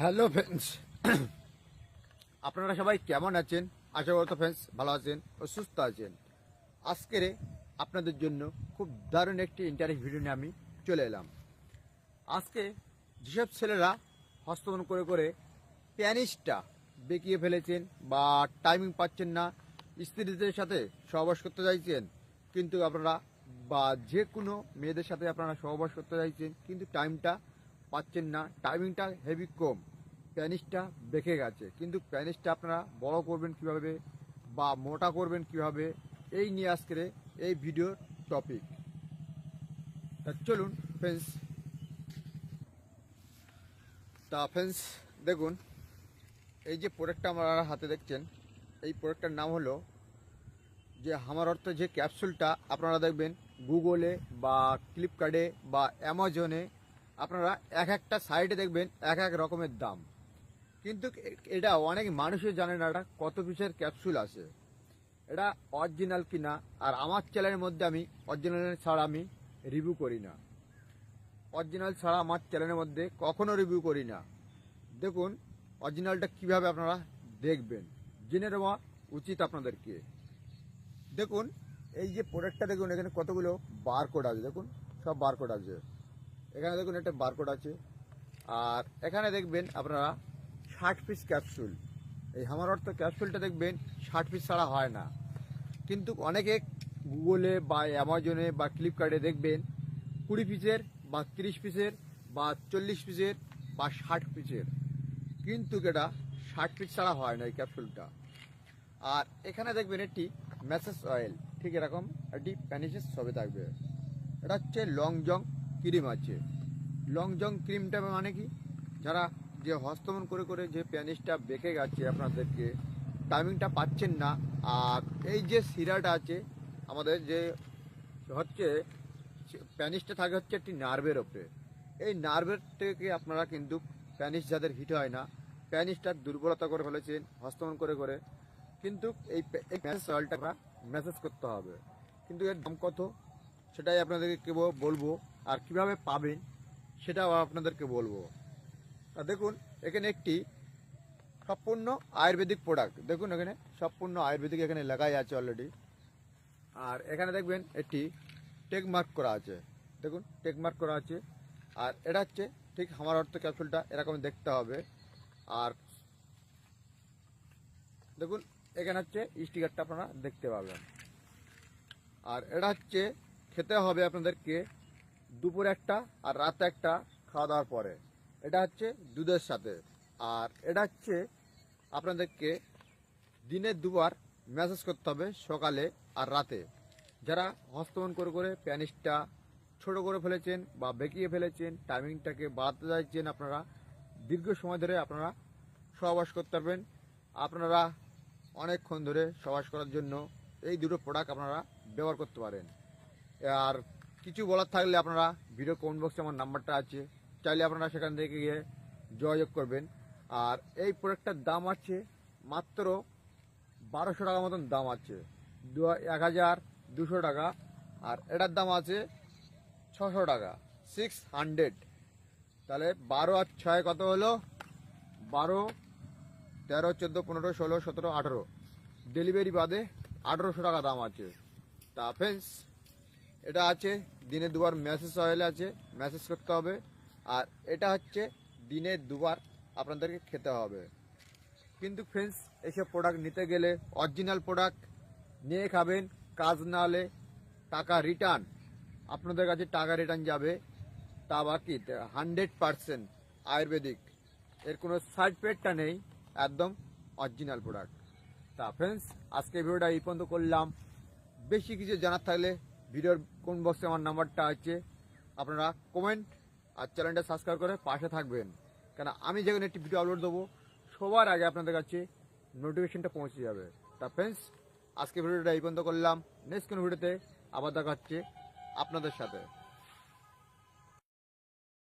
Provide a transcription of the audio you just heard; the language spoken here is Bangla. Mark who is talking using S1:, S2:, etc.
S1: হ্যালো ফ্রেন্ডস, আপনারা সবাই কেমন আছেন? আশা করতো ফ্রেন্ডস ভালো আছেন ও সুস্থ আছেন। আজকের আপনাদের জন্য খুব দারুণ একটি ইন্টারেস্ট ভিডিও নিয়ে আমি চলে এলাম। আজকে যেসব ছেলেরা হস্তমন করে করে প্যানিসটা বেঁকিয়ে ফেলেছেন বা টাইমিং পাচ্ছেন না, স্ত্রীদের সাথে সহবাস করতে চাইছেন কিন্তু আপনারা, বা যে কোনো মেয়েদের সাথে আপনারা সহবাস করতে চাইছেন কিন্তু টাইমটা পাচ্ছেন না, টাইমিংটা হেভি কম, প্যানিসটা বেঁকে গেছে, কিন্তু প্যানিসটা আপনারা বড় করবেন কিভাবে বা মোটা করবেন কিভাবে, এই নিয়ে আজকের এই ভিডিওর টপিক। তা চলুন ফ্রেন্ডস। ফ্রেন্ডস দেখুন, এই যে প্রোডাক্টটা আমার হাতে দেখছেন, এই প্রোডাক্টটার নাম হলো যে আমার অর্থ যে ক্যাপসুলটা আপনারা দেখবেন গুগলে বা ফ্লিপকার্টে বা অ্যামাজনে, আপনারা এক একটা সাইটে দেখবেন এক এক রকমের দাম, কিন্তু এটা অনেক মানুষই জানে না এটা কত পিসের ক্যাপসুল আছে, এটা অরিজিনাল কিনা। আর আমার চ্যানেলের মধ্যে আমি অরিজিনাল ছাড়া আমি রিভিউ করি না, অরিজিনাল ছাড়া আমার চ্যানেলের মধ্যে কখনো রিভিউ করি না। দেখুন অরিজিনালটা কিভাবে আপনারা দেখবেন, জেনে নেওয়া উচিত আপনাদেরকে। দেখুন এই যে প্রোডাক্টটা দেখুন, এখানে কতগুলো বারকোড আছে, দেখুন সব বারকোড আছে, এখানে দেখুন একটা বারকোড আছে। আর এখানে দেখবেন আপনারা 60 পিস ক্যাপসুল, এই আমার অর্থ ক্যাপসুলটা দেখবেন 60 পিস ছাড়া হয় না, কিন্তু অনেকে গুগলে বা অ্যামাজনে বা ফ্লিপকার্টে দেখবেন 20 পিসের বা 30 পিসের বা 40 পিসের বা 60 পিসের, কিন্তু এটা 60 পিস ছাড়া হয় না এই ক্যাপসুলটা। আর এখানে দেখবেন একটি ম্যাসেজ অয়েল, ঠিক এরকম একটি প্যানিসের ছবি থাকবে, এটা হচ্ছে লং জং ক্রিম আছে। লং জং ক্রিমটা মানে কি, যারা যে হস্তমন করে করে যে প্যানিসটা বেঁকে গেছে, আপনাদেরকে টাইমিংটা পাচ্ছেন না, আর এই যে সিরাটা আছে আমাদের যে হচ্ছে প্যানিসটা থাকে হচ্ছে একটি নার্ভের ওপরে, এই নার্ভের থেকে আপনারা কিন্তু প্যানিস যাদের হিট হয় না, প্যানিসটা দুর্বলতা করে ফেলেছেন হস্তমন করে করে, কিন্তু এই ম্যাসেজ অয়েলটা ম্যাসেজ করতে হবে। কিন্তু এর দাম কত সেটাই আপনাদেরকে বলবো, আর কিভাবে পাবেন সেটাও আপনাদেরকে বলবো। দেখুন এখানে একটি সম্পূর্ণ আয়ুর্বেদিক প্রোডাক্ট, দেখুন এখানে সম্পূর্ণ আয়ুর্বেদিক এখানে লেখাই আছে অলরেডি। আর এখানে দেখবেন একটি টেক মার্ক করা আছে, দেখুন টেক মার্ক করা আছে। আর এটা হচ্ছে ঠিক আমার অর্থ ক্যাপসুলটা এরকম দেখতে হবে। আর দেখুন এখানে হচ্ছে স্টিকারটা আপনারা দেখতে পাবেন। আর এটা হচ্ছে খেতে হবে আপনাদেরকে দুপুরে একটা আর রাতে একটা খাওয়া দাওয়ার পরে, এটা হচ্ছে দুধের সাথে। আর এটা হচ্ছে আপনাদেরকে দিনে দুবার ম্যাসেজ করতে হবে, সকালে আর রাতে। যারা হস্তমন করে করে প্যানিসটা ছোট করে ফেলেছেন বা বেঁকিয়ে ফেলেছেন, টাইমিংটাকে বাড়াতে চাইছেন, আপনারা দীর্ঘ সময় ধরে আপনারা সহবাস করতে পারবেন, আপনারা অনেকক্ষণ ধরে সহবাস করার জন্য এই দুটো প্রোডাক্ট আপনারা ব্যবহার করতে পারেন। আর কিছু বলার থাকলে আপনারা ভিডিও কমেন্ট বক্সে আমার নাম্বারটা আছে, চাইলে আপনারা সেখান থেকে গিয়ে যোগাযোগ করবেন। আর এই প্রোডাক্টটার দাম আছে মাত্র 1200 টাকা মতন দাম আছে, 1200 টাকা। আর এটার দাম আছে 600 টাকা, 600। তাহলে 12 আর 6 কত হলো? 12, 13, 14, 15, 16, 17, 18, ডেলিভারি বাদে 1800 টাকা দাম আছে। তা ফ্রেন্ডস এটা আছে দিনে দুবার ম্যাসেজ অয়েল আছে, ম্যাসেজ করতে হবে। আর এটা হচ্ছে দিনে দুবার আপনাদেরকে খেতে হবে। কিন্তু ফ্রেন্ডস এইসব প্রোডাক্ট নিতে গেলে অরিজিনাল প্রোডাক্ট নিয়ে খাবেন, কাজ না হলে টাকা রিটার্ন, আপনাদের কাছে টাকা রিটার্ন যাবে। তা বাকি 100% আয়ুর্বেদিক, এর কোনো সাইড ইফেক্টটা নেই, একদম অরিজিনাল প্রোডাক্ট। তা ফ্রেন্ডস আজকে ভিডিওটা এই পর্যন্ত করলাম। বেশি কিছু জানার থাকলে ভিডিওর কোন বক্সে আমার নাম্বারটা আছে, আপনারা কমেন্ট আর চ্যানেলটা সাবস্ক্রাইব করে পাশে থাকবেন, কেন আমি যেখানে একটি ভিডিও আপলোড দেবো সবার আগে আপনাদের কাছে নোটিফিকেশনটা পৌঁছে যাবে। তা ফ্রেন্ডস আজকে ভিডিওটা এই পর্যন্ত করলাম, নেক্সট কোনো ভিডিওতে আবার দেখা হচ্ছে আপনাদের সাথে।